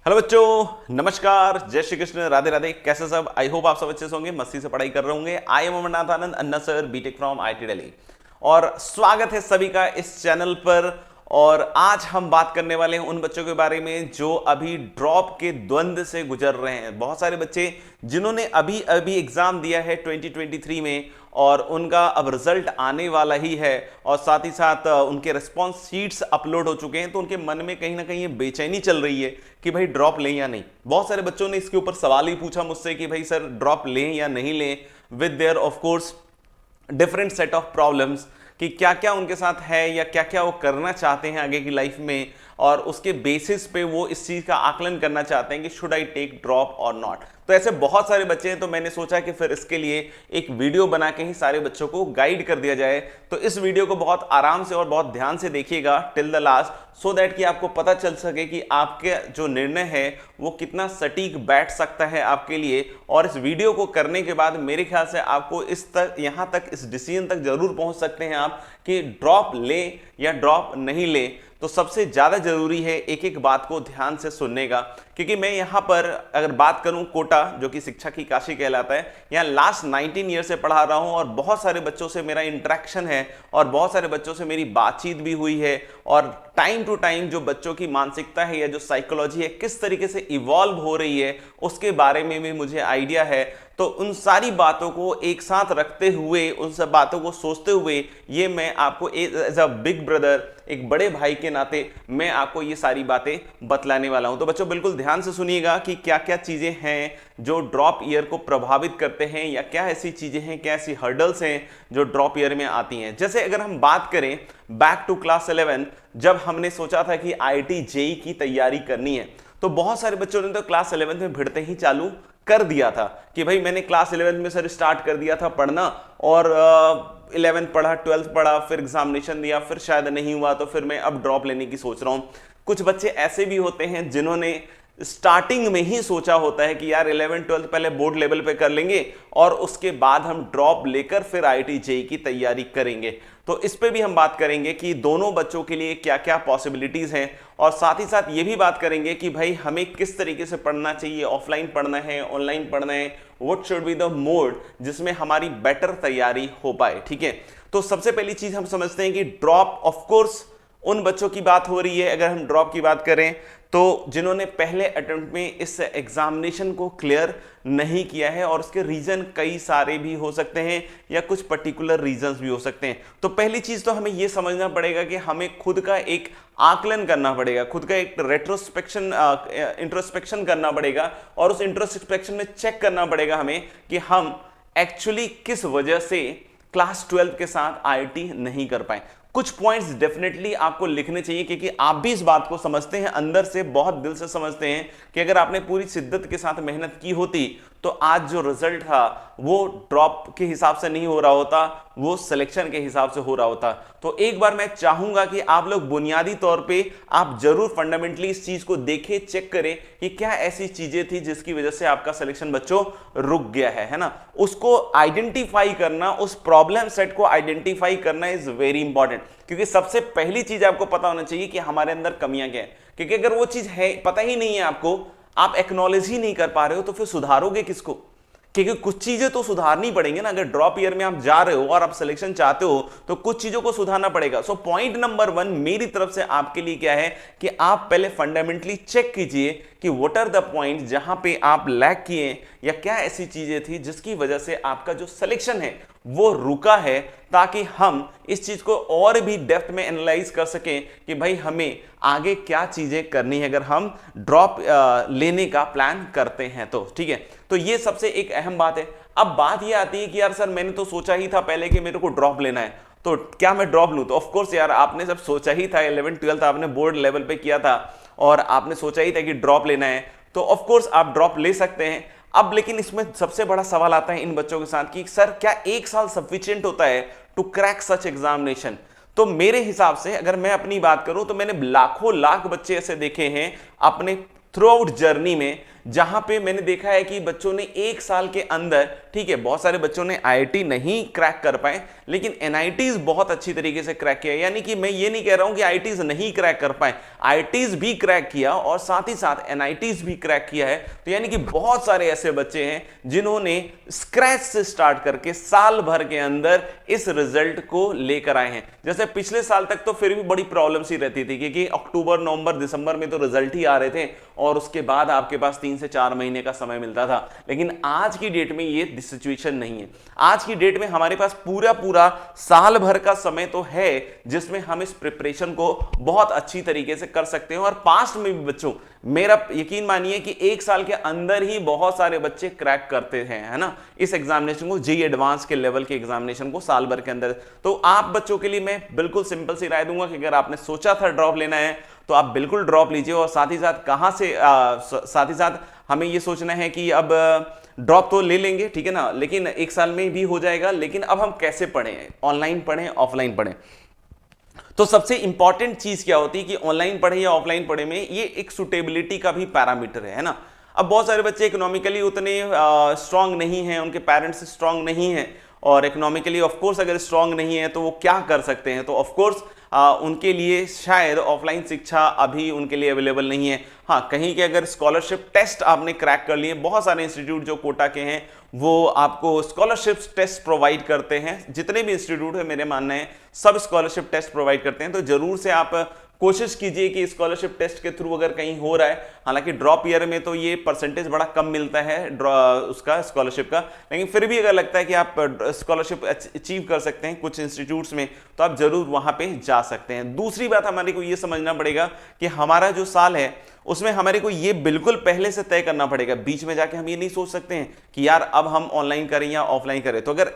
Hello बच्चों, नमस्कार, जय श्री कृष्ण, राधे राधे। कैसे सब? आई होप आप सब अच्छे से होंगे, मस्ती से पढ़ाई कर रहे होंगे। I am Amarnath Anand, Anna sir, BTech from IT Delhi, और स्वागत है सभी का इस चैनल पर। और आज हम बात करने वाले हैं उन बच्चों के बारे में जो अभी ड्रॉप के द्वंद से गुजर रहे हैं। बहुत सारे बच्चे जिन्होंने अभी अभी एग्जाम दिया है 2023 में, और उनका अब रिजल्ट आने वाला ही है, और साथ ही साथ उनके रिस्पॉन्स शीट्स अपलोड हो चुके हैं। तो उनके मन में कहीं ना कहीं ये बेचैनी चल रही है कि भाई ड्रॉप लें या नहीं। बहुत सारे बच्चों ने इसके ऊपर सवाल ही पूछा मुझसे कि भाई सर ड्रॉप लें या नहीं लें, with their of course different set of problems, कि क्या क्या उनके साथ है या क्या क्या वो करना चाहते हैं आगे की लाइफ में, और उसके बेसिस पे वो इस चीज का आकलन करना चाहते हैं कि शुड आई टेक ड्रॉप और नॉट। तो ऐसे बहुत सारे बच्चे हैं, तो मैंने सोचा कि फिर इसके लिए एक वीडियो बना के ही सारे बच्चों को गाइड कर दिया जाए। तो इस वीडियो को बहुत आराम से और बहुत ध्यान से देखिएगा till the last, so that कि आपको पता चल सके कि आपके जो निर्णय है वो कितना सटीक बैठ सकता है आपके लिए। और इस वीडियो को करने के बाद मेरे ख्याल से आपको यहां तक इस डिसीजन तक जरूर पहुंच सकते हैं आप कि ड्रॉप ले या ड्रॉप नहीं ले। तो सबसे ज्यादा जरूरी है एक एक बात को ध्यान से सुनने का, क्योंकि मैं यहां पर अगर बात करूं कोटा, जो कि शिक्षा की काशी कहलाता है, यहां लास्ट 19 ईयर से पढ़ा रहा हूं, और बहुत सारे बच्चों से मेरा इंटरेक्शन है और बहुत सारे बच्चों से मेरी बातचीत भी हुई है। और टाइम टू टाइम जो बच्चों की मानसिकता है या जो साइकोलॉजी है किस तरीके से इवॉल्व हो रही है उसके बारे में भी मुझे आइडिया है। तो उन सारी बातों को एक साथ रखते हुए, उन सब बातों को सोचते हुए, ये मैं आपको एज अ बिग ब्रदर, एक बड़े भाई के नाते मैं आपको ये सारी बातें बतलाने वाला हूं। तो बच्चों बिल्कुल ध्यान से सुनिएगा कि क्या क्या चीजें हैं जो ड्रॉप ईयर को प्रभावित करते हैं, या क्या ऐसी चीजें हैं, क्या ऐसी हर्डल्स हैं जो ड्रॉप ईयर में आती हैं। जैसे अगर हम बात करें बैक टू क्लास 11, जब हमने सोचा था कि आईआईटी जेईई की तैयारी करनी है, तो बहुत सारे बच्चों ने तो क्लास 11 में भिड़ते ही चालू कर दिया था कि भाई मैंने क्लास 11 में सर स्टार्ट कर दिया था पढ़ना, और 11th पढ़ा, 12th पढ़ा, फिर एग्जामिनेशन दिया, फिर शायद नहीं हुआ, तो फिर मैं अब ड्रॉप लेने की सोच रहा हूं। कुछ बच्चे ऐसे भी होते हैं जिन्होंने स्टार्टिंग में ही सोचा होता है कि यार 11th 12th पहले बोर्ड लेवल पे कर लेंगे और उसके बाद हम ड्रॉप लेकर फिर आईआईटी जेईई की तैयारी करेंगे। तो इस पे भी हम बात करेंगे कि दोनों बच्चों के लिए क्या क्या पॉसिबिलिटीज हैं, और साथ ही साथ ये भी बात करेंगे कि भाई हमें किस तरीके से पढ़ना चाहिए, ऑफलाइन पढ़ना है, ऑनलाइन पढ़ना है, what should be the mode जिसमें हमारी बेटर तैयारी हो पाए। ठीक है, तो सबसे पहली चीज हम समझते हैं कि ड्रॉप, ऑफ कोर्स उन बच्चों की बात हो रही है, अगर हम ड्रॉप की बात करें तो जिन्होंने पहले अटेम्प्ट में इस एग्जामिनेशन को क्लियर नहीं किया है, और उसके रीजन कई सारे भी हो सकते हैं या कुछ पर्टिकुलर रीजंस भी हो सकते हैं। तो पहली चीज तो हमें यह समझना पड़ेगा कि हमें खुद का एक आकलन करना पड़ेगा, खुद का एक रेट्रोस्पेक्शन, इंट्रोस्पेक्शन करना पड़ेगा, और उस इंट्रोस्पेक्शन में चेक करना पड़ेगा हमें कि हम एक्चुअली किस वजह से क्लास 12 के साथ आईआईटी नहीं कर पाए। कुछ पॉइंट्स डेफिनेटली आपको लिखने चाहिए, क्योंकि आप भी इस बात को समझते हैं, अंदर से बहुत दिल से समझते हैं कि अगर आपने पूरी शिद्दत के साथ मेहनत की होती तो आज जो रिजल्ट था वो ड्रॉप के हिसाब से नहीं हो रहा होता, वो सिलेक्शन के हिसाब से हो रहा होता। तो एक बार मैं चाहूंगा कि आप लोग बुनियादी तौर पे आप जरूर फंडामेंटली इस चीज को देखें, चेक करें कि क्या ऐसी चीजें थी जिसकी वजह से आपका सिलेक्शन बच्चों रुक गया है ना। उसको आइडेंटिफाई करना, उस प्रॉब्लम सेट को आइडेंटिफाई करना इज वेरी इंपॉर्टेंट, क्योंकि सबसे पहली चीज आपको पता होना चाहिए कि हमारे अंदर कमियां क्या है। क्योंकि अगर वो चीज है, पता ही नहीं है आपको, आप एक्नॉलेज ही नहीं कर पा रहे हो, तो फिर सुधारोगे किसको? क्योंकि कुछ चीजें तो सुधारनी पड़ेंगी ना। अगर ड्रॉप ईयर में आप जा रहे हो और आप सिलेक्शन चाहते हो तो कुछ चीजों को सुधारना पड़ेगा। सो पॉइंट नंबर 1 मेरी तरफ से आपके लिए क्या है कि आप पहले फंडामेंटली चेक कीजिए कि व्हाट आर द पॉइंट जहां पे आप लैग किए, या क्या ऐसी चीजें थी जिसकी वजह से आपका जो सिलेक्शन है वो रुका है, ताकि हम इस चीज को और भी डेप्थ में एनालाइज कर सकें कि भाई हमें आगे क्या चीजें करनी है अगर हम ड्रॉप लेने का प्लान करते हैं तो। ठीक है, तो ये सबसे एक अहम बात है। अब बात ये आती है कि यार सर मैंने तो सोचा ही था पहले कि मेरे को ड्रॉप लेना है, तो क्या मैं ड्रॉप लूं? तो ऑफ कोर्स यार, आपने जब सोचा ही था 11th 12th आपने बोर्ड लेवल पे किया था और आपने सोचा ही था कि ड्रॉप लेना है, तो ऑफ कोर्स आप ड्रॉप ले सकते हैं। अब लेकिन इसमें सबसे बड़ा सवाल आता है इन बच्चों के साथ कि सर क्या 1 साल सफिशिएंट होता है टू क्रैक सच एग्जामिनेशन? तो मेरे हिसाब से अगर मैं अपनी बात करूं तो मैंने लाखों लाख बच्चे ऐसे देखे हैं अपने थ्रू आउट जर्नी में जहां पे मैंने देखा है कि बच्चों ने एक साल के अंदर, ठीक है, बहुत सारे बच्चों ने आईआईटी नहीं क्रैक कर पाए लेकिन एनआईटीज बहुत अच्छी तरीके से क्रैक किया। यानी कि मैं ये नहीं कह रहा हूं कि आईआईटीज नहीं क्रैक कर पाए, आईआईटीज भी क्रैक किया और साथ ही साथ एनआईटीज भी क्रैक किया है। तो यानी कि बहुत सारे ऐसे बच्चे हैं जिन्होंने स्क्रैच से स्टार्ट करके साल भर के अंदर इस रिजल्ट को लेकर आए हैं। जैसे पिछले साल तक तो फिर भी बड़ी प्रॉब्लम्स ही रहती थी क्योंकि अक्टूबर, नवंबर, दिसंबर में तो रिजल्ट ही आ रहे थे और उसके बाद आपके पास 3 से 4 महीने का समय मिलता था। लेकिन आज की डेट में ये सिचुएशन नहीं है। आज की डेट में हमारे पास पूरा साल भर का समय तो है जिसमें हम इस प्रिपरेशन को बहुत अच्छी तरीके से कर सकते हैं। और पास्ट में भी बच्चों, मेरा यकीन मानिए कि एक साल के अंदर ही बहुत सारे बच्चे क्रैक करते हैं, है ना, इस एग्जामिनेशन को, जेईई एडवांस के लेवल के एग्जामिनेशन को साल भर के अंदर। तो आप बच्चों के लिए मैं बिल्कुल सिंपल सी राय दूंगा कि अगर आपने सोचा था ड्रॉप लेना है तो आप बिल्कुल ड्रॉप लीजिए। और साथ ही साथ साथ ही साथ हमें यह सोचना है कि अब ड्रॉप तो ले लेंगे, ठीक है ना, लेकिन एक साल में भी हो जाएगा। लेकिन अब हम कैसे पढ़ें, ऑनलाइन पढ़ें, ऑफलाइन पढ़ें? तो सबसे इंपॉर्टेंट चीज क्या होती है कि ऑनलाइन पढ़े या ऑफलाइन पढ़े में ये एक सुटेबिलिटी का भी पैरामीटर है ना। अब बहुत सारे बच्चे इकोनॉमिकली उतने स्ट्रांग नहीं हैं, उनके पेरेंट्स स्ट्रांग नहीं हैं और इकोनॉमिकली ऑफ कोर्स अगर स्ट्रांग नहीं है तो वो क्या कर सकते हैं? तो ऑफ कोर्स उनके लिए शायद ऑफलाइन शिक्षा अभी उनके लिए अवेलेबल नहीं है। हाँ, कहीं के अगर स्कॉलरशिप टेस्ट आपने क्रैक कर लिए, बहुत सारे इंस्टीट्यूट जो कोटा के हैं वो आपको स्कॉलरशिप टेस्ट प्रोवाइड करते हैं। जितने भी इंस्टीट्यूट है मेरे मानना है सब स्कॉलरशिप टेस्ट प्रोवाइड करते हैं। तो जरूर से आप कोशिश कीजिए कि स्कॉलरशिप टेस्ट के थ्रू अगर कहीं हो रहा है, हालांकि ड्रॉप ईयर में तो ये परसेंटेज बड़ा कम मिलता है उसका स्कॉलरशिप का, लेकिन फिर भी अगर लगता है कि आप स्कॉलरशिप अचीव कर सकते हैं कुछ इंस्टीट्यूट्स में तो आप जरूर वहां पे जा सकते हैं। दूसरी बात हमारे को ये समझना पड़ेगा कि हमारा जो साल है उसमें हमारे को ये बिल्कुल पहले से तय करना पड़ेगा। बीच में जाके हम ये नहीं सोच सकते हैं कि यार अब हम ऑनलाइन करें या ऑफलाइन करें। तो अगर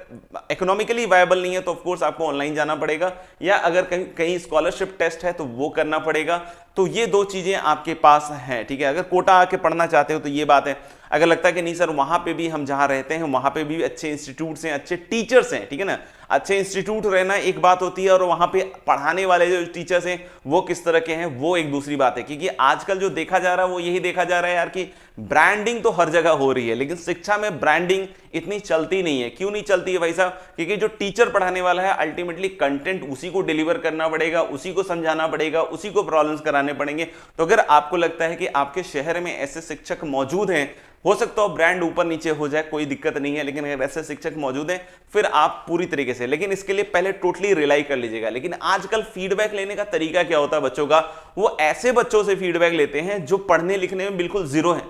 इकोनॉमिकली वायबल नहीं है तो ऑफ कोर्स आपको ऑनलाइन जाना पड़ेगा, या अगर कहीं स्कॉलरशिप टेस्ट है तो वो करना पड़ेगा। तो ये दो चीजें आपके पास हैं, ठीक है। अगर कोटा आके पढ़ना चाहते हो तो ये बात है। अगर लगता है कि नहीं सर वहां पे भी हम जहां रहते हैं वहां पे भी अच्छे इंस्टीट्यूट्स हैं, अच्छे टीचर्स हैं, ठीक है ना, अच्छे इंस्टीट्यूट रहना एक बात होती है और वहां पे पढ़ाने वाले जो टीचर्स हैं वो किस तरह के हैं वो एक दूसरी बात है। क्योंकि आजकल जो देखा जा रहा है वो यही देखा जा रहा है यार कि ब्रांडिंग तो हर जगह हो रही है लेकिन शिक्षा में ब्रांडिंग इतनी चलती नहीं है। क्यों नहीं चलती है भाई साहब? क्योंकि जो टीचर पढ़ाने वाला है अल्टीमेटली कंटेंट उसी को डिलीवर करना पड़ेगा, उसी को समझाना पड़ेगा, उसी को प्रॉब्लम्स कराने पड़ेंगे। तो अगर आपको लगता है कि आपके शहर में ऐसे शिक्षक मौजूद हैं, हो सकता हो ब्रांड ऊपर नीचे हो जाए, कोई दिक्कत नहीं है, लेकिन अगर ऐसे शिक्षक मौजूद हैं फिर आप पूरी तरीके से, लेकिन इसके लिए पहले टोटली रिलाई कर लीजिएगा। लेकिन आजकल फीडबैक लेने का तरीका क्या होता है बच्चों का, वो ऐसे बच्चों से फीडबैक लेते हैं जो पढ़ने लिखने में बिल्कुल जीरो हैं।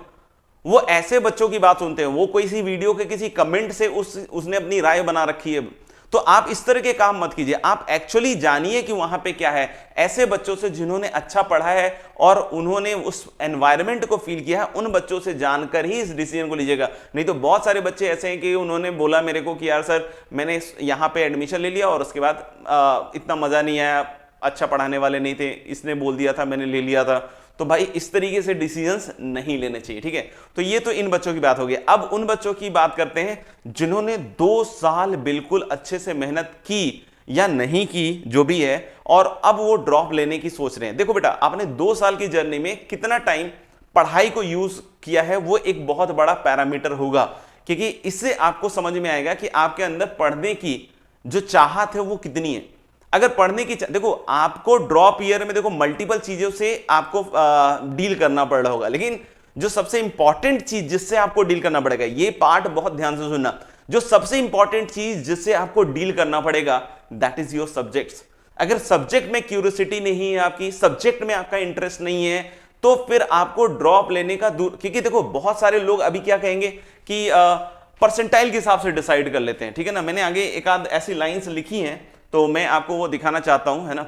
वो ऐसे बच्चों की बात सुनते हैं, वो कोई सी वीडियो के किसी कमेंट से उसने अपनी राय बना रखी है। तो आप इस तरह के काम मत कीजिए, आप एक्चुअली जानिए कि वहां पे क्या है। ऐसे बच्चों से जिन्होंने अच्छा पढ़ा है और उन्होंने उस एनवायरनमेंट को फील किया है, उन बच्चों से जानकर ही इस डिसीजन को लीजिएगा। नहीं तो बहुत सारे बच्चे ऐसे हैं कि उन्होंने बोला मेरे को कि यार सर मैंने यहाँ पे एडमिशन ले लिया और उसके बाद इतना मजा नहीं आया, अच्छा पढ़ाने वाले नहीं थे, इसने बोल दिया था मैंने ले लिया था। तो भाई इस तरीके से डिसीजंस नहीं लेने चाहिए, ठीक है। तो ये तो इन बच्चों की बात हो गई। अब उन बच्चों की बात करते हैं जिन्होंने 2 साल बिल्कुल अच्छे से मेहनत की या नहीं की जो भी है, और अब वो ड्रॉप लेने की सोच रहे हैं। देखो बेटा, आपने 2 साल की जर्नी में कितना टाइम पढ़ाई को यूज किया है वो एक बहुत बड़ा पैरामीटर होगा, क्योंकि इससे आपको समझ में आएगा कि आपके अंदर पढ़ने की जो चाहत है वो कितनी है। अगर पढ़ने की देखो, आपको ड्रॉप ईयर में देखो मल्टीपल चीजों से आपको डील करना पड़ रहा होगा, लेकिन जो सबसे इंपॉर्टेंट चीज जिससे आपको डील करना पड़ेगा, ये पार्ट बहुत ध्यान से सुनना, जो सबसे इंपॉर्टेंट चीज जिससे आपको डील करना पड़ेगा दैट इज योर सब्जेक्ट्स। अगर सब्जेक्ट में क्यूरियोसिटी नहीं है आपकी, सब्जेक्ट में आपका इंटरेस्ट नहीं है, तो फिर आपको ड्रॉप लेने का दूर। क्योंकि देखो बहुत सारे लोग अभी क्या कहेंगे कि परसेंटाइल के हिसाब से डिसाइड कर लेते हैं, ठीक है ना। मैंने आगे एक आध ऐसी लाइंस लिखी हैं तो मैं आपको वो दिखाना चाहता हूं, है ना,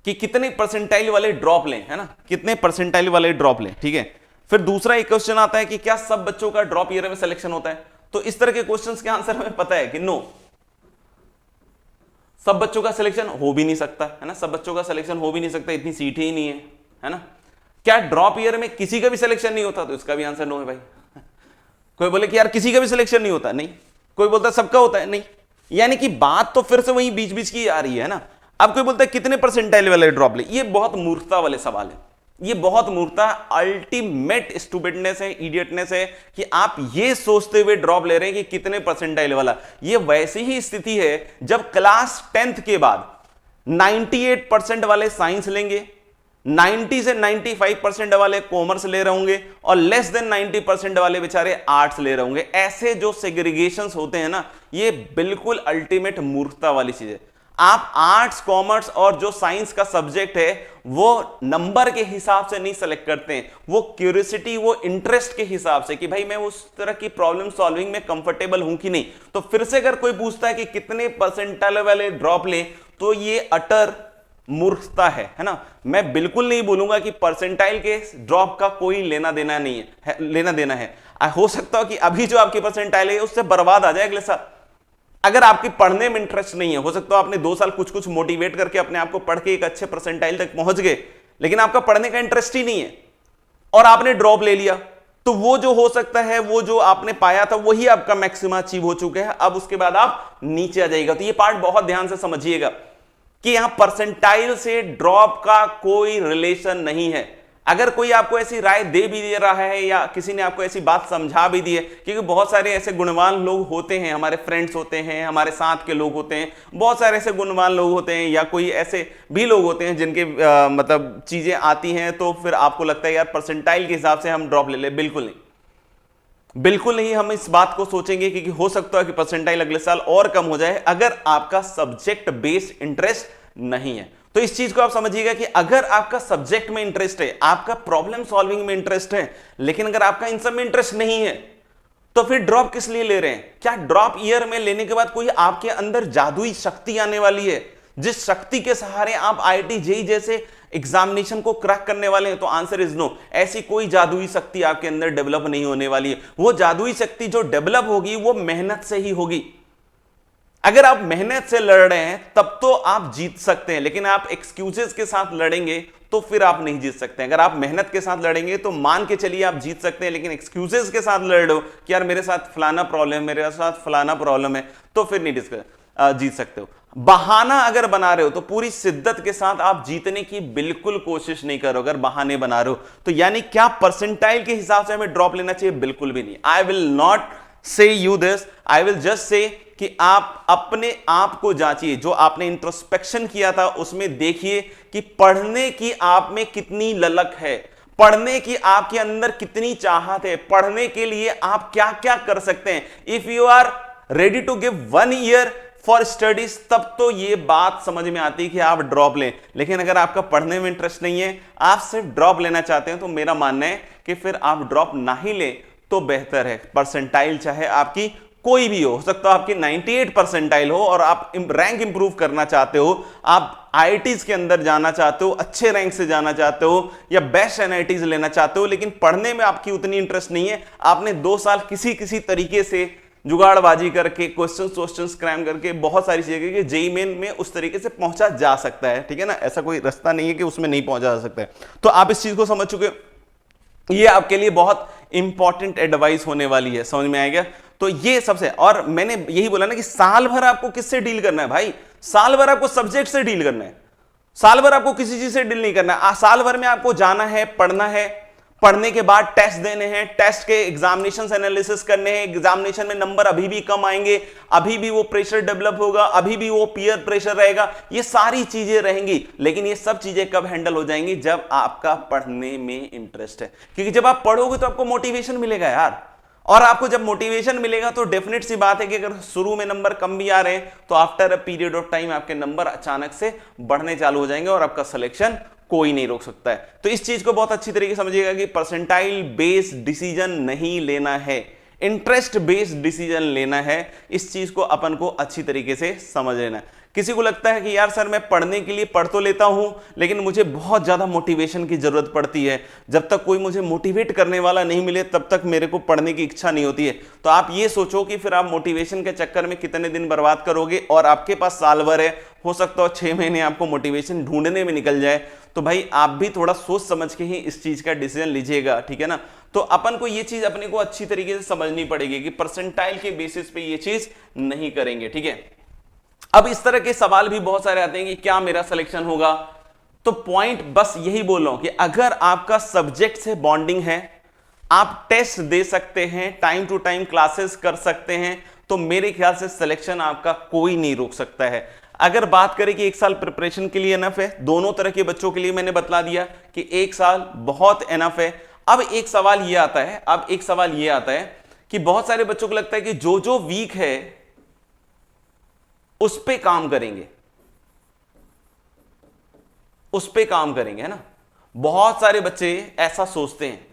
कि कितने परसेंटाइल वाले ड्रॉप लें, है ना, कितने परसेंटाइल वाले ड्रॉप लें, ठीक है। फिर दूसरा एक क्वेश्चन आता है कि क्या सब बच्चों का ड्रॉप ईयर में सिलेक्शन होता है? तो इस तरह के क्वेश्चंस के आंसर हमें पता है कि नो, सब बच्चों का सिलेक्शन हो भी नहीं सकता, है ना, सब बच्चों का सिलेक्शन हो भी नहीं सकता, इतनी सीटें ही नहीं है ना। क्या ड्रॉप ईयर में किसी का भी सिलेक्शन नहीं होता? तो इसका भी आंसर नो है भाई। कोई बोले कि यार किसी का भी सिलेक्शन नहीं होता, नहीं। कोई बोलता सबका होता है, नहीं। यानी कि बात तो फिर से वही बीच बीच की आ रही है ना। अब कोई बोलता है कितने परसेंटाइल वाले ड्रॉप ले, ये बहुत मूर्खता वाले सवाल है। ये बहुत मूर्खता, अल्टीमेट स्टूपिडनेस है, इडियटनेस है कि आप ये सोचते हुए ड्रॉप ले रहे हैं कि कितने परसेंटाइल वाला। ये वैसी ही स्थिति है जब क्लास 10th के बाद 98% वाले साइंस लेंगे, 90 से 95% वाले कॉमर्स ले रहे होंगे और लेस देन 90% वाले बेचारे आर्ट्स ले रहे होंगे। ऐसे जो सेग्रीगेशंस होते हैं ना, ये बिल्कुल अल्टीमेट मूर्खता वाली चीज है। आप आर्ट्स, कॉमर्स और जो साइंस का सब्जेक्ट है वो नंबर के हिसाब से नहीं सेलेक्ट करते हैं, वो क्यूरियोसिटी, वो इंटरेस्ट के हिसाब से कि भाई मैं उस तरह की प्रॉब्लम सॉल्विंग में कंफर्टेबल हूं कि नहीं। तो फिर से अगर कोई पूछता है कि कितने परसेंटाइल वाले ड्रॉप ले, तो ये अटर मूर्खता है ना। मैं बिल्कुल नहीं बोलूंगा कि परसेंटाइल के ड्रॉप का कोई लेना देना नहीं है, लेना देना है। हो सकता हो कि अभी जो आपकी परसेंटाइल है उससे बर्बाद आ जाए अगले साल। अगर आपकी पढ़ने में इंटरेस्ट नहीं है, हो सकता है आपने 2 साल कुछ कुछ मोटिवेट करके अपने आप को पढ़ के एक अच्छे परसेंटाइल तक पहुंच गए, लेकिन आपका पढ़ने का इंटरेस्ट ही नहीं है और आपने ड्रॉप ले लिया, तो वो जो हो सकता है, वो जो आपने पाया था वही आपका मैक्सिमम अचीव हो चुका है। अब उसके बाद आप नीचे आ जाएगा। तो ये पार्ट बहुत ध्यान से समझिएगा कि यहां परसेंटाइल से ड्रॉप का कोई रिलेशन नहीं है। अगर कोई आपको ऐसी राय दे भी दे रहा है या किसी ने आपको ऐसी बात समझा भी दी है, क्योंकि बहुत सारे ऐसे गुणवान लोग होते हैं, हमारे फ्रेंड्स होते हैं, हमारे साथ के लोग होते हैं, बहुत सारे ऐसे गुणवान लोग होते हैं, या कोई ऐसे भी लोग होते हैं जिनके मतलब चीजें आती हैं, तो फिर आपको लगता है यार परसेंटाइल के हिसाब से हम ड्रॉप ले ले। बिल्कुल नहीं, बिल्कुल नहीं। हम इस बात को सोचेंगे कि हो सकता है कि परसेंटाइल अगले साल और कम हो जाए अगर आपका सब्जेक्ट बेस्ड इंटरेस्ट नहीं है। तो इस चीज को आप समझिएगा कि अगर आपका सब्जेक्ट में इंटरेस्ट है, आपका प्रॉब्लम सॉल्विंग में इंटरेस्ट है, लेकिन अगर आपका इन सब में इंटरेस्ट नहीं है, तो फिर ड्रॉप किस लिए ले रहे हैं? क्या ड्रॉप ईयर में लेने के बाद कोई आपके अंदर जादुई शक्ति आने वाली है, जिस शक्ति के सहारे आप आईआईटी जेईई जैसे एग्जामिनेशन को क्रैक करने वाले हैं? तो आंसर इज नो। ऐसी कोई जादुई शक्ति आपके अंदर डेवलप नहीं होने वाली है। वो जादुई शक्ति जो डेवलप होगी वो मेहनत से ही होगी। अगर आप मेहनत से लड़ रहे हैं तब तो आप जीत सकते हैं, लेकिन आप एक्सक्यूजेस के साथ लड़ेंगे तो फिर आप नहीं जीत सकते। अगर आप मेहनत के साथ लड़ेंगे तो मान के चलिए आप जीत सकते हैं, लेकिन एक्सक्यूजेस के साथ लड़ रहे हो कि यार मेरे साथ फलाना प्रॉब्लम है, मेरे साथ फलाना प्रॉब्लम है, तो फिर नहीं जीत सकते हो। बहाना अगर बना रहे हो तो पूरी शिद्दत के साथ आप जीतने की बिल्कुल कोशिश नहीं करो। अगर बहाने बना रहे हो तो यानी क्या परसेंटाइल के हिसाब से हमें ड्रॉप लेना चाहिए? बिल्कुल भी नहीं। आई विल नॉट से you this, I will just say कि आप अपने आप को जांचिए। जो आपने इंट्रोस्पेक्शन किया था उसमें देखिए कि पढ़ने की आप में कितनी ललक है, पढ़ने की आपके अंदर कितनी चाहत है, पढ़ने के लिए आप क्या क्या कर सकते हैं। If you are ready to give 1 year for studies, तब तो ये बात समझ में आती है कि आप ड्रॉप लें। लेकिन अगर आपका पढ़ने में इंटरेस्ट नहीं है, आप सिर्फ ड्रॉप लेना चाहते हैं, तो मेरा मानना है कि फिर आप ड्रॉप ना ही लें तो बेहतर है। परसेंटाइल चाहे आपकी कोई भी हो सकता है आपकी 98 परसेंटाइल हो और आप रैंक इंप्रूव करना चाहते हो, आप आईआईटीज के अंदर जाना चाहते हो, अच्छे रैंक से जाना चाहते हो, या बेस्ट एनआईटीज लेना चाहते हो, लेकिन पढ़ने में आपकी उतनी इंटरेस्ट नहीं है, आपने 2 साल किसी तरीके से जुगाड़बाजी करके क्वेश्चंस क्रैम करके बहुत सारी चीजें कि जेईई मेन में उस तरीके से पहुंचा जा सकता है, ठीक है ना। ऐसा कोई रास्ता नहीं है कि उसमें नहीं पहुंचा जा सकता है। तो आप इस चीज को समझ चुके, ये आपके लिए बहुत इंपॉर्टेंट एडवाइस होने वाली है, समझ में आएगा। तो ये सबसे, और मैंने यही बोला ना कि साल भर आपको किससे डील करना है भाई? साल भर आपको सब्जेक्ट से डील करना है, साल भर आपको किसी चीज से डील नहीं करना है। साल भर में आपको जाना है, पढ़ना है, पढ़ने के बाद टेस्ट देने हैं, टेस्ट के एग्जामिनेशन एनालिसिस करने हैं, एग्जामिनेशन में नंबर अभी भी कम आएंगे, अभी भी वो प्रेशर डेवलप होगा, अभी भी वो पीयर प्रेशर रहेगा, ये सारी चीजें रहेंगी। लेकिन ये सब चीजें कब हैंडल हो जाएंगी? जब आपका पढ़ने में इंटरेस्ट है। क्योंकि जब आप पढ़ोगे तो आपको मोटिवेशन मिलेगा यार, और आपको जब मोटिवेशन मिलेगा तो डेफिनेट सी बात है कि अगर शुरू में नंबर कम भी आ रहे हैं तो after a period of time आपके नंबर अचानक से बढ़ने चालू हो जाएंगे और आपका सिलेक्शन कोई नहीं रोक सकता है। तो इस चीज को बहुत अच्छी तरीके से समझिएगा कि परसेंटाइल बेस्ड डिसीजन नहीं लेना है, इंटरेस्ट बेस्ड डिसीजन लेना है। इस चीज को अपन को अच्छी तरीके से समझ लेना है। किसी को लगता है कि यार सर मैं पढ़ने के लिए पढ़ तो लेता हूं, लेकिन मुझे बहुत ज्यादा मोटिवेशन की जरूरत पड़ती है, जब तक कोई मुझे मोटिवेट करने वाला नहीं मिले तब तक मेरे को पढ़ने की इच्छा नहीं होती है। तो आप ये सोचो कि फिर आप मोटिवेशन के चक्कर में कितने दिन बर्बाद करोगे, और आपके पास साल भर है, हो सकता है 6 महीने आपको मोटिवेशन ढूंढने में निकल जाए। तो भाई आप भी थोड़ा सोच समझ के ही इस चीज का डिसीजन लीजिएगा, ठीक है ना। तो अपन को ये चीज अपने को अच्छी तरीके से समझनी पड़ेगी कि परसेंटाइल के बेसिस पे ये चीज नहीं करेंगे, ठीक है। अब इस तरह के सवाल भी बहुत सारे आते हैं कि क्या मेरा सिलेक्शन होगा? तो पॉइंट बस यही बोल रहा हूं कि अगर आपका सब्जेक्ट से बॉन्डिंग है, आप टेस्ट दे सकते हैं, टाइम टू टाइम क्लासेस कर सकते हैं, तो मेरे ख्याल से सिलेक्शन आपका कोई नहीं रोक सकता है। अगर बात करें कि एक साल प्रिपरेशन के लिए एनफ है, दोनों तरह के बच्चों के लिए मैंने बतला दिया कि एक साल बहुत एनफ है। अब एक सवाल ये आता है कि बहुत सारे बच्चों को लगता है कि जो जो वीक है उस पे काम करेंगे, है ना। बहुत सारे बच्चे ऐसा सोचते हैं।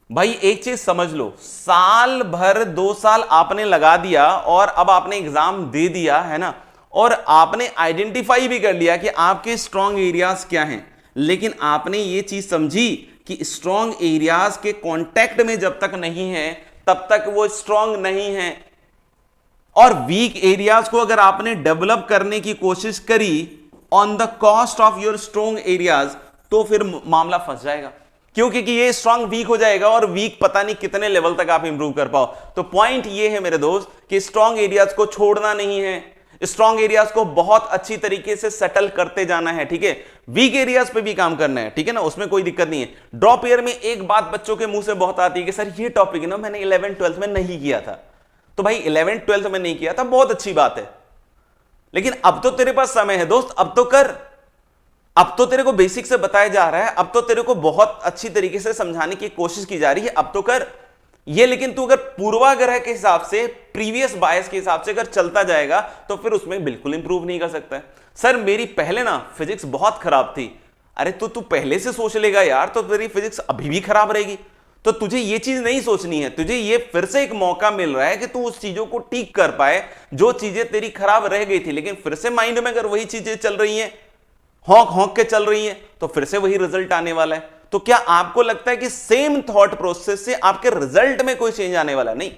भाई एक चीज समझ लो, साल भर 2 साल आपने लगा दिया और अब आपने एग्जाम दे दिया, है ना, और आपने आइडेंटिफाई भी कर लिया कि आपके स्ट्रॉन्ग एरियाज क्या हैं, लेकिन आपने ये चीज समझी कि स्ट्रॉन्ग एरियाज के कांटेक्ट में जब तक नहीं है तब तक वो स्ट्रॉन्ग नहीं है। और वीक एरियाज को अगर आपने डेवलप करने की कोशिश करी on the cost of your strong areas, तो फिर मामला फंस जाएगा, क्योंकि कि ये स्ट्रॉन्ग वीक हो जाएगा और वीक पता नहीं कितने लेवल तक आप इंप्रूव कर पाओ। तो पॉइंट ये है मेरे दोस्त कि स्ट्रॉन्ग एरियाज को छोड़ना नहीं है, स्ट्रॉन्ग एरियाज को बहुत अच्छी तरीके से सेटल करते जाना है, ठीक है। वीक एरियाज पे भी काम करना है, ठीक है ना, उसमें कोई दिक्कत नहीं है। ड्रॉप ईयर में एक बात बच्चों के मुंह से बहुत आती है कि सर ये टॉपिक ना मैंने 11th-12th में नहीं किया था। तो भाई 11th-12th में नहीं किया था, बहुत अच्छी बात है, लेकिन अब तो तेरे पास समय है दोस्त, अब तो कर। अब तो तेरे को बेसिक से बताया जा रहा है, अब तो तेरे को बहुत अच्छी तरीके से समझाने की कोशिश की जा रही है, अब तो कर ये। लेकिन तू अगर पूर्वाग्रह के हिसाब से, प्रीवियस बायस के हिसाब से अगर चलता जाएगा तो फिर उसमें बिल्कुल इंप्रूव नहीं कर सकता है। सर मेरी पहले ना फिजिक्स बहुत खराब थी। अरे तो तू पहले से सोच लेगा यार, तो तेरी फिजिक्स अभी भी खराब रहेगी। तो तुझे ये चीज नहीं सोचनी है, तुझे ये फिर से एक मौका मिल रहा है कि तू उस चीजों को ठीक कर पाए जो चीजें तेरी खराब रह गई थी, लेकिन फिर से माइंड में अगर वही चीजें चल रही हैं, हॉक हॉक के चल रही हैं, तो फिर से वही रिजल्ट आने वाला है। तो क्या आपको लगता है कि सेम थॉट प्रोसेस से आपके रिजल्ट में कोई चेंज आने वाला? नहीं,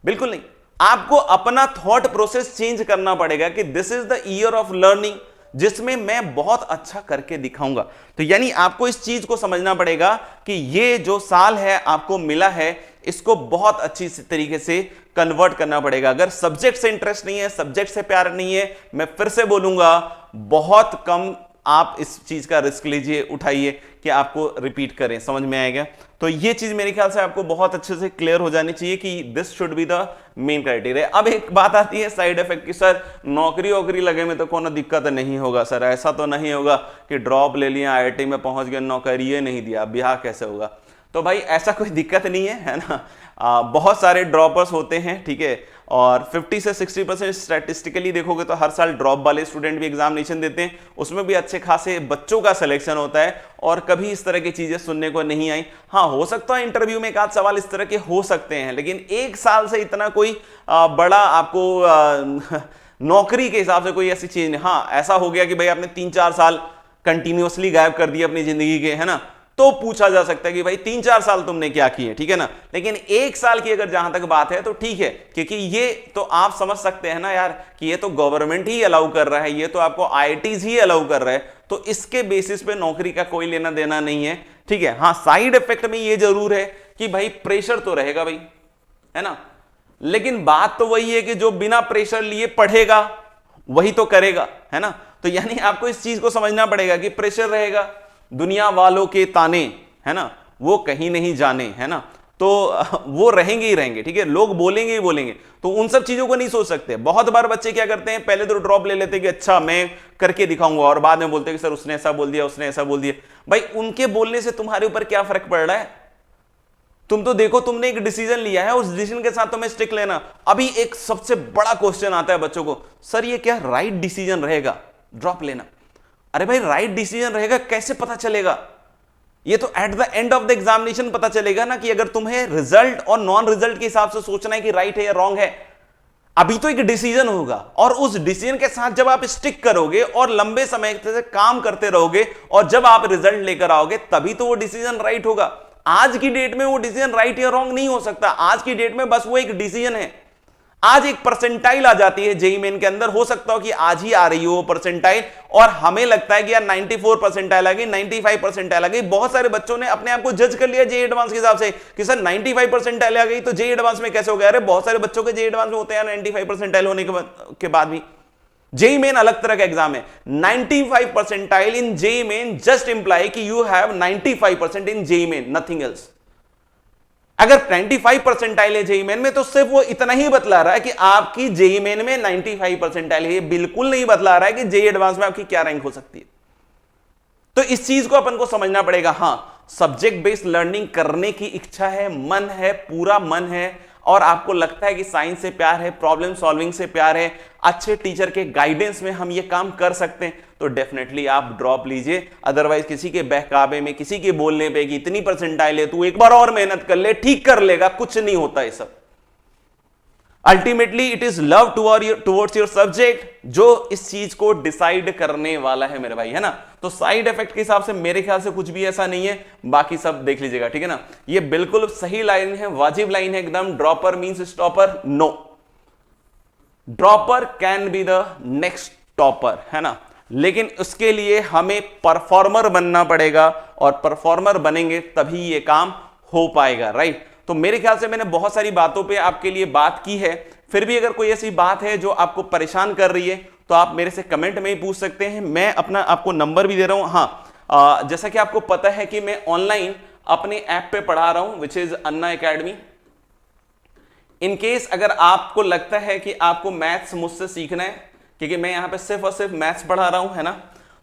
बिल्कुल नहीं। आपको अपना थॉट प्रोसेस चेंज करना पड़ेगा कि this is the year of learning, जिसमें मैं बहुत अच्छा करके दिखाऊंगा। तो यानी आपको इस चीज को समझना पड़ेगा कि ये जो साल है आपको मिला है, इसको बहुत अच्छी तरीके से कन्वर्ट करना पड़ेगा। अगर सब्जेक्ट से इंटरेस्ट नहीं है, सब्जेक्ट से प्यार नहीं है, मैं फिर से बोलूंगा बहुत कम आप इस चीज का रिस्क लीजिए, उठाइए कि आपको रिपीट करें। समझ में आएगा? तो ये चीज मेरे ख्याल से आपको बहुत अच्छे से क्लियर हो जानी चाहिए कि this should be the main criteria. अब एक बात आती है साइड इफेक्ट की, सर नौकरी वोकरी लगे में तो कोनो दिक्कत नहीं होगा। सर ऐसा तो नहीं होगा कि ड्रॉप ले लिया, IIT में पहुंच गए, नौकरी नहीं दिया, ब्याह कैसे होगा? तो भाई ऐसा कोई दिक्कत नहीं है ना। बहुत सारे ड्रॉपर्स होते हैं, ठीक है, और 50 से 60% स्टैटिस्टिकली देखोगे तो हर साल ड्रॉप वाले स्टूडेंट भी एग्जामिनेशन देते हैं, उसमें भी अच्छे खासे बच्चों का सिलेक्शन होता है, और कभी इस तरह की चीजें सुनने को नहीं आई। हाँ, हो सकता है इंटरव्यू में एक आध सवाल इस तरह के हो सकते हैं, लेकिन एक साल से इतना कोई बड़ा आपको नौकरी के हिसाब से कोई ऐसी चीज नहीं। हाँ, ऐसा हो गया कि भाई आपने 3-4 साल कंटिन्यूअसली गायब कर दिए अपनी जिंदगी के, है ना, तो पूछा जा सकता है कि भाई 3-4 साल तुमने क्या किए, ठीक है ना। लेकिन 1 साल की अगर जहां तक बात है तो ठीक है, क्योंकि ये तो आप समझ सकते हैं ना यार कि ये तो गवर्नमेंट ही अलाउ कर रहा है, ये तो आपको IITs ही अलाउ कर रहा है, तो इसके बेसिस पे नौकरी का कोई लेना देना नहीं है, ठीक है। हाँ, साइड इफेक्ट में ये जरूर है कि भाई प्रेशर तो रहेगा भाई, है ना, लेकिन बात तो वही है कि जो बिना प्रेशर लिए पढ़ेगा वही तो करेगा, है ना। तो यानी आपको इस चीज को समझना पड़ेगा कि प्रेशर रहेगा, दुनिया वालों के ताने, है ना, वो कहीं नहीं जाने, है ना, तो वो रहेंगे ही रहेंगे, ठीक है, लोग बोलेंगे ही बोलेंगे, तो उन सब चीजों को नहीं सोच सकते। बहुत बार बच्चे क्या करते हैं, पहले तो ड्रॉप ले लेते हैं कि अच्छा मैं करके दिखाऊंगा, और बाद में बोलते हैं कि सर उसने ऐसा बोल दिया, उसने ऐसा बोल दिया। भाई उनके बोलने से तुम्हारे ऊपर क्या फर्क पड़ रहा है? तुम तो देखो, तुमने एक डिसीजन लिया है, उस डिसीजन के साथ तुम्हें स्टिक लेना। अभी एक सबसे बड़ा क्वेश्चन आता है बच्चों को, सर ये क्या राइट डिसीजन रहेगा ड्रॉप लेना? अरे भाई राइट डिसीजन रहेगा कैसे पता चलेगा? ये तो at the end of the examination पता चलेगा ना, कि अगर तुम्हें रिजल्ट और नॉन रिजल्ट के हिसाब से सोचना है कि राइट है या रॉन्ग है। अभी तो एक डिसीजन होगा, और उस डिसीजन के साथ जब आप स्टिक करोगे और लंबे समय से काम करते रहोगे, और जब आप रिजल्ट लेकर आओगे, तभी तो वो डिसीजन राइट होगा। आज की डेट में वो डिसीजन राइट या रॉन्ग नहीं हो सकता। आज की डेट में बस वो एक डिसीजन है। आज एक परसेंटाइल आ जाती है जेईई मेन के अंदर, हो सकता हो कि आज ही आ रही हो वो परसेंटाइल, और हमें लगता है कि यार 94 परसेंटाइल आ गई, 95 परसेंटाइल आ गई। बहुत सारे बच्चों ने अपने आप को जज कर लिया जेईई एडवांस के हिसाब से कि सर 95 परसेंटाइल आ गई तो जेईई एडवांस में कैसे हो गया? अरे बहुत सारे बच्चों के जेईई एडवांस में होते हैं 95 परसेंटाइल होने के बाद भी। जेई मेन अलग तरह का एग्जाम है। 95 percentile in JEE main just imply that you have 95% in JEE main, nothing else. अगर 95 परसेंटाइल है जेई मेन में तो सिर्फ वो इतना ही बतला रहा है कि आपकी जेई मेन में 95 परसेंटाइल है, बिल्कुल नहीं बतला रहा है कि जेई एडवांस में आपकी क्या रैंक हो सकती है। तो इस चीज को अपन को समझना पड़ेगा। हां, सब्जेक्ट बेस्ड लर्निंग करने की इच्छा है, मन है, पूरा मन है, और आपको लगता है कि साइंस से प्यार है, प्रॉब्लम सॉल्विंग से प्यार है, अच्छे टीचर के गाइडेंस में हम ये काम कर सकते हैं, तो डेफिनेटली आप ड्रॉप लीजिए। अदरवाइज किसी के बहकावे में, किसी के बोलने पे कि इतनी परसेंटाइल है, तू एक बार और मेहनत कर ले, ठीक कर लेगा, कुछ नहीं होता ये सब। Ultimately it is love towards your subject जो इस चीज को डिसाइड करने वाला है मेरे भाई, है ना। तो साइड इफेक्ट के हिसाब से मेरे ख्याल से कुछ भी ऐसा नहीं है, बाकी सब देख लीजिएगा, ठीक है ना। ये बिल्कुल सही लाइन है, वाजिब लाइन है एकदम। Dropper means stopper? No, dropper can be the next topper, है ना, लेकिन उसके लिए हमें परफॉर्मर बनना पड़ेगा, और परफॉर्मर बनेंगे तभी ये काम हो पाएगा, राइट। तो मेरे ख्याल से मैंने बहुत सारी बातों पे आपके लिए बात की है। फिर भी अगर कोई ऐसी बात है जो आपको परेशान कर रही है तो आप मेरे से कमेंट में ही पूछ सकते हैं। मैं अपना आपको नंबर भी दे रहा हूं। हाँ, जैसा कि आपको पता है कि मैं ऑनलाइन अपने ऐप पे पढ़ा रहा हूं, which is Anna academy. In case अगर आपको लगता है कि आपको मैथ्स मुझसे सीखना है, क्योंकि मैं यहां पे सिर्फ और सिर्फ मैथ्स पढ़ा रहा हूं, है ना,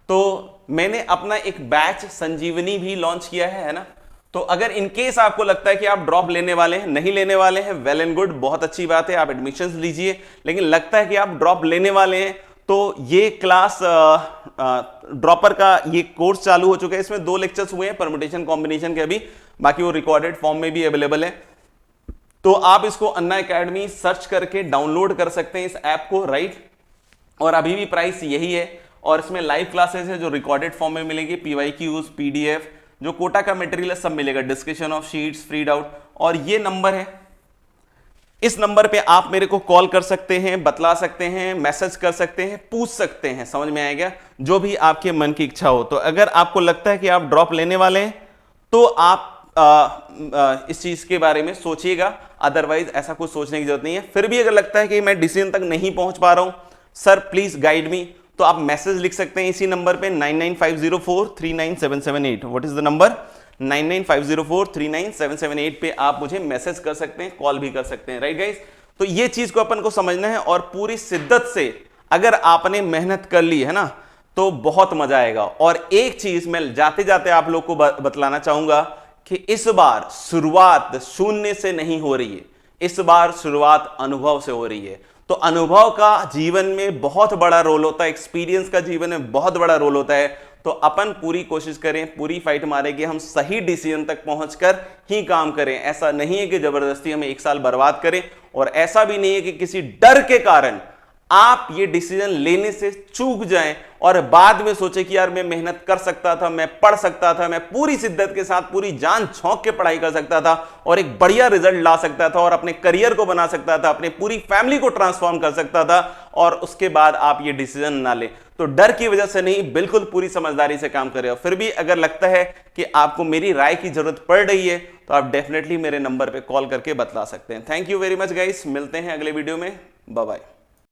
तो मैंने अपना एक बैच संजीवनी भी लॉन्च किया है ना। तो अगर इनकेस आपको लगता है कि आप ड्रॉप लेने वाले हैं, नहीं लेने वाले हैं, वेल एंड गुड, बहुत अच्छी बात है, आप एडमिशंस लीजिए। लेकिन लगता है कि आप ड्रॉप लेने वाले हैं तो ये क्लास ड्रॉपर का ये कोर्स चालू हो चुका है। इसमें 2 लेक्चर्स हुए हैं परम्यूटेशन कॉम्बिनेशन के अभी, बाकी वो रिकॉर्डेड फॉर्म में भी अवेलेबल है। तो आप इसको अन्ना एकेडमी सर्च करके डाउनलोड कर सकते हैं इस ऐप को, राइट। और अभी भी प्राइस यही है, और इसमें लाइव क्लासेस है जो रिकॉर्डेड फॉर्म में मिलेंगी, PYQs, PDF, जो कोटा का मटेरियल सब मिलेगा, discussion of sheets, free doubt. और ये नंबर है, इस नंबर पे आप मेरे को कॉल कर सकते हैं, बतला सकते हैं, मैसेज कर सकते हैं, पूछ सकते हैं, समझ में आएगा, जो भी आपके मन की इच्छा हो। तो अगर आपको लगता है कि आप ड्रॉप लेने वाले हैं तो आप इस चीज के बारे में सोचिएगा, अदरवाइज ऐसा कुछ सोचने की जरूरत नहीं है। फिर भी अगर लगता है कि मैं डिसीजन तक नहीं पहुंच पा रहा हूं, सर प्लीज गाइड मी, तो आप मैसेज लिख सकते हैं इसी नंबर पे 9950439778। What is the number? 9950439778 पे आप मुझे मैसेज कर सकते हैं, कॉल भी कर सकते हैं, राइट गाइस। तो ये चीज को अपन को समझना है, और पूरी शिद्दत से अगर आपने मेहनत कर ली है ना तो बहुत मजा आएगा। और एक चीज मैं जाते जाते आप लोग को बतलाना चाहूंगा कि इस बार शुरुआत शून्य से नहीं हो रही है, इस बार शुरुआत अनुभव से हो रही है। तो अनुभव का जीवन में बहुत बड़ा रोल होता है, एक्सपीरियंस का जीवन में बहुत बड़ा रोल होता है। तो अपन पूरी कोशिश करें, पूरी फाइट मारें कि हम सही डिसीजन तक पहुंचकर ही काम करें। ऐसा नहीं है कि जबरदस्ती हमें 1 साल बर्बाद करें, और ऐसा भी नहीं है कि किसी डर के कारण आप ये डिसीजन लेने से चूक जाएं और बाद में सोचे कि यार मैं मेहनत कर सकता था, मैं पढ़ सकता था, मैं पूरी शिद्दत के साथ पूरी जान झोंक के पढ़ाई कर सकता था और एक बढ़िया रिजल्ट ला सकता था और अपने करियर को बना सकता था, अपने पूरी फैमिली को ट्रांसफॉर्म कर सकता था, और उसके बाद आप ये डिसीजन ना ले। तो डर की वजह से नहीं, बिल्कुल पूरी समझदारी से काम करें। फिर भी अगर लगता है कि आपको मेरी राय की जरूरत पड़ रही है तो आप डेफिनेटली मेरे नंबर पे कॉल करके बतला सकते हैं। Thank you very much guys, मिलते हैं अगले वीडियो में, बाय बाय।